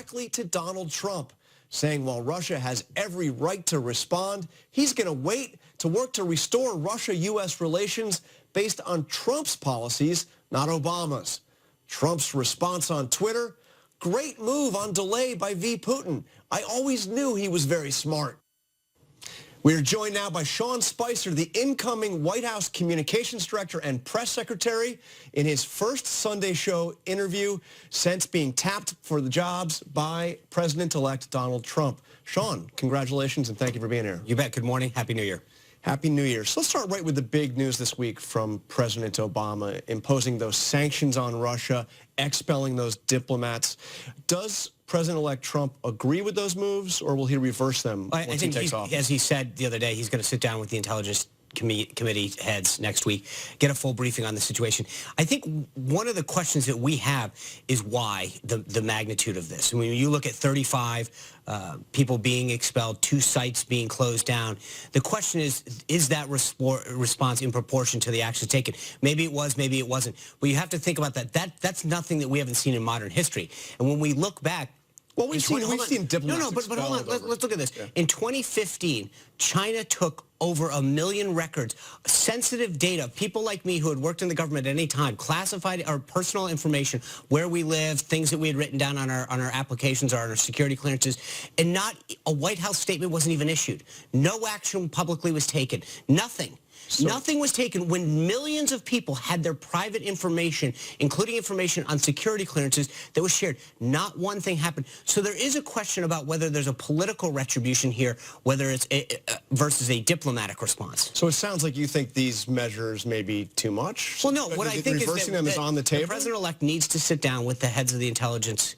directly to Donald Trump, saying while Russia has every right to respond, he's going to wait to work to restore Russia-U.S. relations based on Trump's policies, not Obama's. Trump's response on Twitter, great move on delay by V. Putin. I always knew he was very smart. We are joined now by Sean Spicer, the incoming White House Communications Director and Press Secretary, in his first Sunday show interview since being tapped for the jobs by President-elect Donald Trump. Sean, congratulations and thank you for being here. You bet. Good morning. Happy New Year. Happy New Year. So let's start right with the big news this week from President Obama, imposing those sanctions on Russia, expelling those diplomats. Does President-elect Trump agree with those moves, or will he reverse them once he takes office? As he said the other day, he's going to sit down with the Intelligence Committee heads next week, get a full briefing on the situation. I think one of the questions that we have is why the magnitude of this. When you look at 35 people being expelled, 2 sites being closed down, the question is that response in proportion to the actions taken? Maybe it was, maybe it wasn't. But you have to think about that. That's nothing that we haven't seen in modern history. And when we look back, well, we've seen diplomats. But hold on. Let's look at this. Yeah. In 2015, China took over 1 million records, sensitive data, people like me who had worked in the government at any time, classified our personal information, where we live, things that we had written down on our applications or on our security clearances, and not a White House statement wasn't even issued. No action publicly was taken. Nothing. Nothing was taken when millions of people had their private information, including information on security clearances, that was shared. Not one thing happened. So there is a question about whether there's a political retribution here, whether it's versus a diplomatic response. So it sounds like you think these measures may be too much? Well, no. What I think is them is on the table? The president-elect needs to sit down with the heads of the intelligence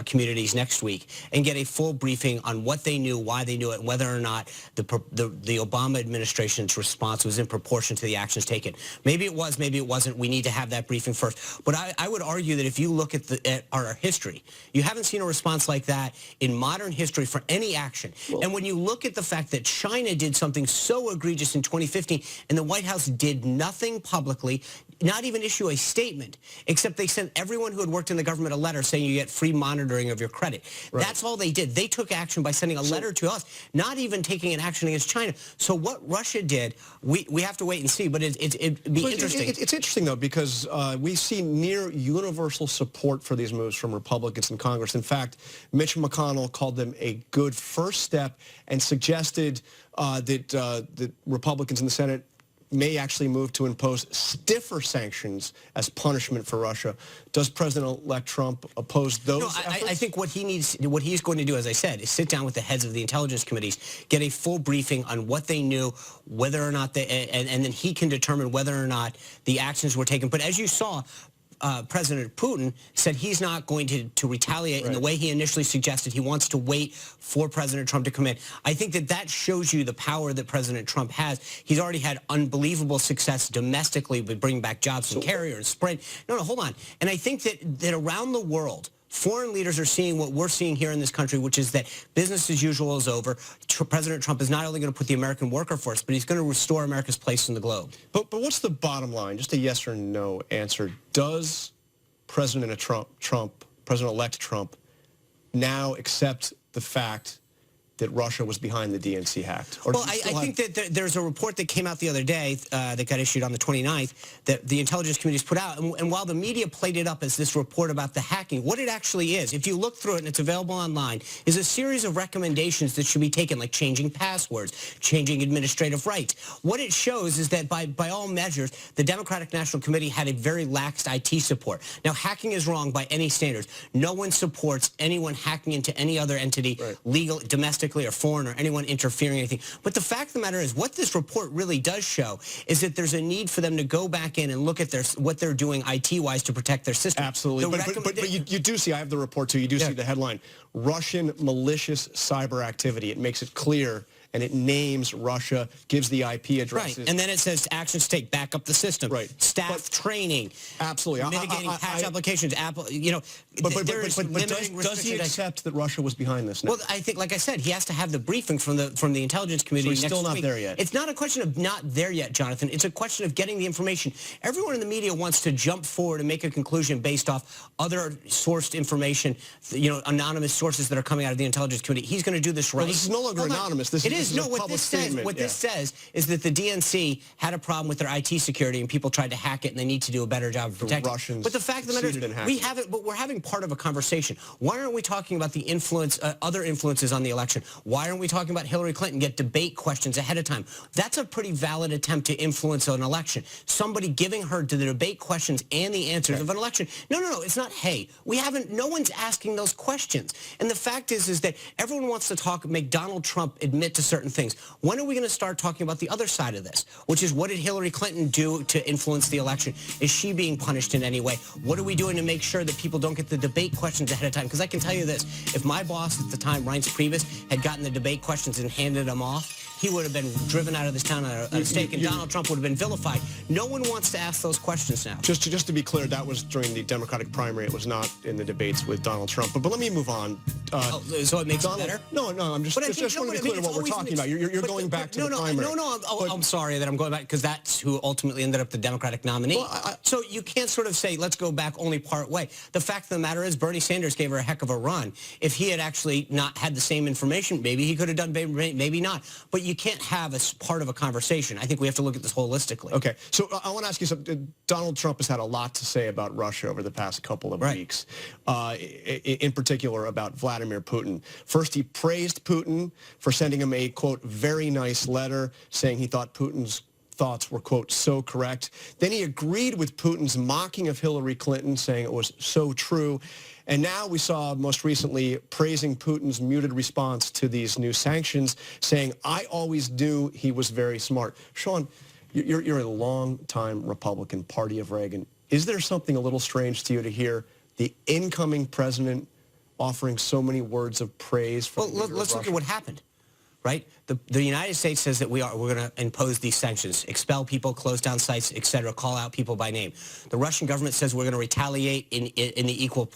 communities next week and get a full briefing on what they knew, why they knew it, and whether or not the Obama administration's response was in proportion to the actions taken. Maybe it was, maybe it wasn't. We need to have that briefing first. But I would argue that if you look at our history, you haven't seen a response like that in modern history for any action. Well, and when you look at the fact that China did something so egregious in 2015 and the White House did nothing publicly, not even issue a statement, except they sent everyone who had worked in the government a letter saying you get free monitoring of your credit. Right. That's all they did. They took action by sending a letter to us, not even taking an action against China. So what Russia did, we have to wait and see, but it'd be interesting. It's interesting, though, because we see near universal support for these moves from Republicans in Congress. In fact, Mitch McConnell called them a good first step and suggested that Republicans in the Senate may actually move to impose stiffer sanctions as punishment for Russia. Does President-elect Trump oppose those efforts? I think what he's going to do, as I said, is sit down with the heads of the intelligence committees, get a full briefing on what they knew, whether or not and then he can determine whether or not the actions were taken. But as you saw, President Putin said he's not going to retaliate in the way he initially suggested. He wants to wait for President Trump to come in. I think that shows you the power that President Trump has. He's already had unbelievable success domestically with bringing back jobs from Carrier and Sprint. No, hold on. And I think that around the world, foreign leaders are seeing what we're seeing here in this country, which is that business as usual is over. President Trump is not only going to put the American worker first, but he's going to restore America's place in the globe. But what's the bottom line? Just a yes or no answer. Does President-elect Trump now accept the fact that Russia was behind the DNC hack? Well, I think that there's a report that came out the other day that got issued on the 29th that the intelligence committees put out. And while the media played it up as this report about the hacking, what it actually is, if you look through it and it's available online, is a series of recommendations that should be taken, like changing passwords, changing administrative rights. What it shows is that by all measures, the Democratic National Committee had a very lax IT support. Now, hacking is wrong by any standards. No one supports anyone hacking into any other entity, legal, domestic, or foreign, or anyone interfering in anything. But the fact of the matter is, what this report really does show is that there's a need for them to go back in and look at what they're doing IT-wise to protect their system. Absolutely. But you do see, I have the report too, you do see the headline, Russian malicious cyber activity. It makes it clear, and it names Russia, gives the IP addresses. Right, and then it says actions take, back up the system. Right. Staff training. Absolutely. Mitigating patch applications. But there's does limiting he restricted accept that Russia was behind this now? Well, I think, like I said, he has to have the briefing from the intelligence community. So he's next still not week. there yet. It's not a question of not there yet, Jonathan. It's a question of getting the information. Everyone in the media wants to jump forward and make a conclusion based off other sourced information, anonymous sources that are coming out of the intelligence community. He's going to do this right. Well, this is no longer anonymous. This is a public statement. What this says is that the DNC had a problem with their IT security and people tried to hack it, and they need to do a better job of protecting it. But the fact of the matter is, we're having part of a conversation. Why aren't we talking about the influence, other influences on the election? Why aren't we talking about Hillary Clinton get debate questions ahead of time? That's a pretty valid attempt to influence an election. Somebody giving her to the debate questions and the answers of an election. No, it's not, hey, no one's asking those questions. And the fact is that everyone wants to make Donald Trump admit to certain things. When are we going to start talking about the other side of this, which is what did Hillary Clinton do to influence the election? Is she being punished in any way? What are we doing to make sure that people don't get the debate questions ahead of time? Because I can tell you this, if my boss at the time, Reince Priebus, had gotten the debate questions and handed them off, he would have been driven out of this town on a stake, and Donald Trump would have been vilified. No one wants to ask those questions now. Just to be clear, that was during the Democratic primary. It was not in the debates with Donald Trump. But let me move on. So it makes it better? No, I'm just want to be clear what we're talking about. You're going back to the primary. I'm sorry that I'm going back, because that's who ultimately ended up the Democratic nominee. So you can't sort of say, let's go back only part way. The fact of the matter is Bernie Sanders gave her a heck of a run. If he had actually not had the same information, maybe he could have done, maybe not. But you can't have as part of a conversation. I think we have to look at this holistically. Okay, so I want to ask you something. Donald Trump has had a lot to say about Russia over the past couple of weeks, in particular about Vladimir Putin. First, he praised Putin for sending him a, quote, very nice letter saying he thought Putin's thoughts were, quote, so correct. Then he agreed with Putin's mocking of Hillary Clinton, saying it was so true. And now we saw most recently praising Putin's muted response to these new sanctions, saying, I always knew he was very smart. Sean, you're a long-time Republican, party of Reagan. Is there something a little strange to you to hear the incoming president offering so many words of praise for the leader of Russia? Let's look at what happened. Right? The United States says that we're going to impose these sanctions, expel people, close down sites, etc., call out people by name. The Russian government says we're going to retaliate in the equal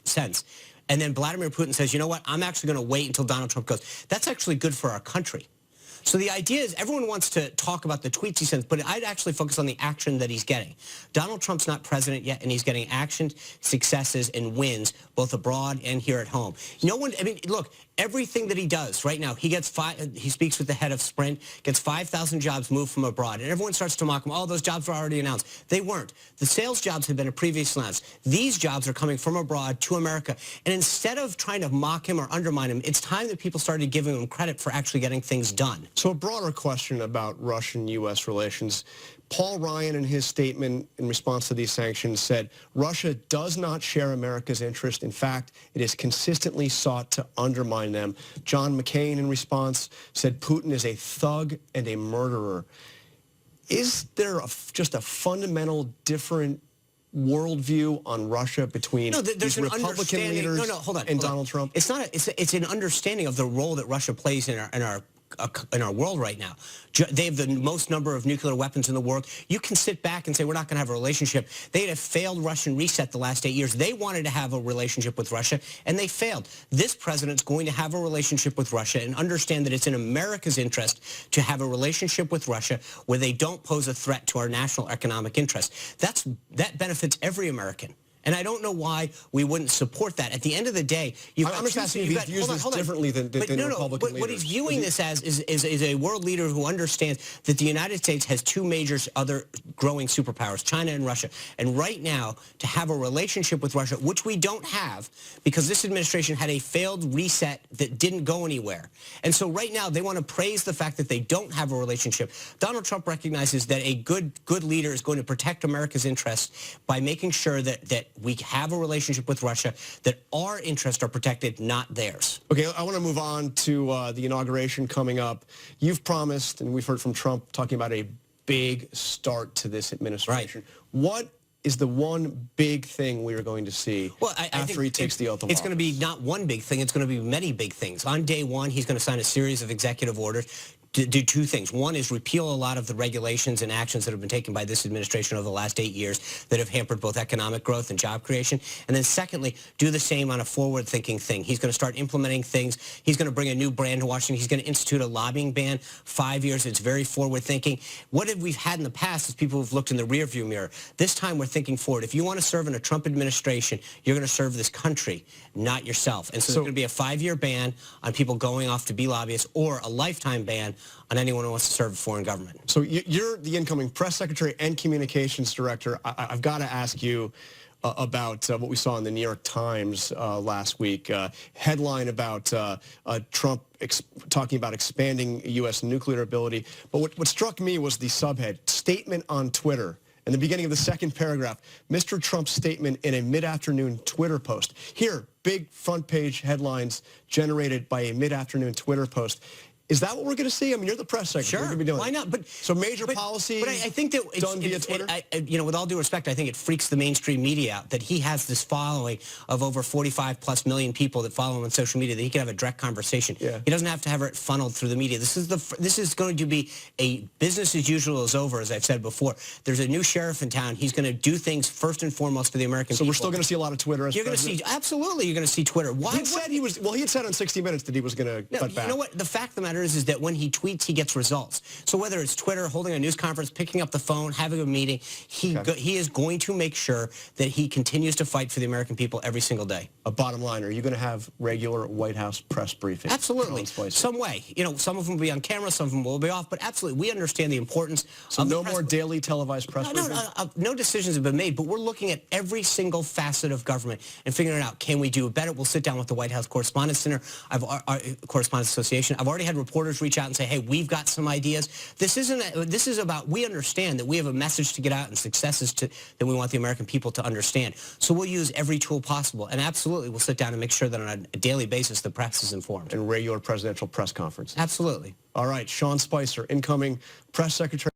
sense. And then Vladimir Putin says, you know what, I'm actually going to wait until Donald Trump goes. That's actually good for our country. So the idea is everyone wants to talk about the tweets he sends, but I'd actually focus on the action that he's getting. Donald Trump's not president yet, and he's getting actions, successes, and wins, both abroad and here at home. Look, everything that he does right now, he speaks with the head of Sprint, gets 5,000 jobs moved from abroad, and everyone starts to mock him. Oh, those jobs were already announced. They weren't. The sales jobs had been previously announced. These jobs are coming from abroad to America. And instead of trying to mock him or undermine him, it's time that people started giving him credit for actually getting things done. So a broader question about Russian-U.S. relations. Paul Ryan, in his statement in response to these sanctions, said, Russia does not share America's interest. In fact, it has consistently sought to undermine them. John McCain, in response, said Putin is a thug and a murderer. Is there just a fundamental different worldview on Russia between these Republican leaders and Donald Trump? It's not. It's an understanding of the role that Russia plays in our world right now. They have the most number of nuclear weapons in the world. You can sit back and say we're not going to have a relationship. They had a failed Russian reset the last 8 years. They wanted to have a relationship with Russia, and they failed. This president's going to have a relationship with Russia and understand that it's in America's interest to have a relationship with Russia where they don't pose a threat to our national economic interests. That benefits every American. And I don't know why we wouldn't support that. At the end of the day, I'm just asking if he views this differently than Republican leaders. What he's viewing this as is a world leader who understands that the United States has two major other growing superpowers, China and Russia. And right now, to have a relationship with Russia, which we don't have, because this administration had a failed reset that didn't go anywhere. And so right now, they want to praise the fact that they don't have a relationship. Donald Trump recognizes that a good leader is going to protect America's interests by making sure that we have a relationship with Russia, that our interests are protected, not theirs. Okay, I want to move on to the inauguration coming up. You've promised, and we've heard from Trump talking about a big start to this administration. Right. What is the one big thing we are going to see after he takes the oath of office? It's going to be not one big thing. It's going to be many big things. On day one, he's going to sign a series of executive orders do two things. One is repeal a lot of the regulations and actions that have been taken by this administration over the last 8 years that have hampered both economic growth and job creation. And then secondly, do the same on a forward-thinking thing. He's going to start implementing things. He's going to bring a new brand to Washington. He's going to institute a lobbying ban. 5 years, it's very forward-thinking. What have we had in the past is people who've looked in the rearview mirror. This time we're thinking forward. If you want to serve in a Trump administration, you're going to serve this country, not yourself. And so there's going to be a 5-year ban on people going off to be lobbyists or a lifetime ban on anyone who wants to serve a foreign government. So you're the incoming press secretary and communications director. I've got to ask you about what we saw in the New York Times last week. Headline about Trump talking about expanding U.S. nuclear ability. But what struck me was the subhead, statement on Twitter. In the beginning of the second paragraph, Mr. Trump's statement in a mid-afternoon Twitter post. Here, big front page headlines generated by a mid-afternoon Twitter post. Is that what we're going to see? I mean, you're the press secretary. Sure. What are we doing? Why not? So major policy but I think that done via Twitter? With all due respect, I think it freaks the mainstream media out that he has this following of over 45+ million people that follow him on social media, that he can have a direct conversation. Yeah. He doesn't have to have it funneled through the media. This is going to be a business as usual is over, as I've said before. There's a new sheriff in town. He's going to do things first and foremost for the American people. So we're still going to see a lot of Twitter as You're going to see, absolutely, you're going to see Twitter. Why? He had said on 60 Minutes that he was going to cut back. You know what? The fact of the matter is that when he tweets, he gets results. So whether it's Twitter, holding a news conference, picking up the phone, having a meeting, he is going to make sure that he continues to fight for the American people every single day. A bottom line, are you going to have regular White House press briefings? Absolutely. Some way. You know, some of them will be on camera, some of them will be off, but absolutely, we understand the importance of no more daily televised press briefings? No decisions have been made, but we're looking at every single facet of government and figuring out, can we do better? We'll sit down with the White House Correspondents Center, Correspondents Association. I've already had reporters reach out and say, hey, we've got some ideas. This is about, we understand that we have a message to get out and successes that we want the American people to understand. So we'll use every tool possible, and absolutely we'll sit down and make sure that on a daily basis the press is informed. And regular presidential press conference. Absolutely. All right, Sean Spicer, incoming press secretary.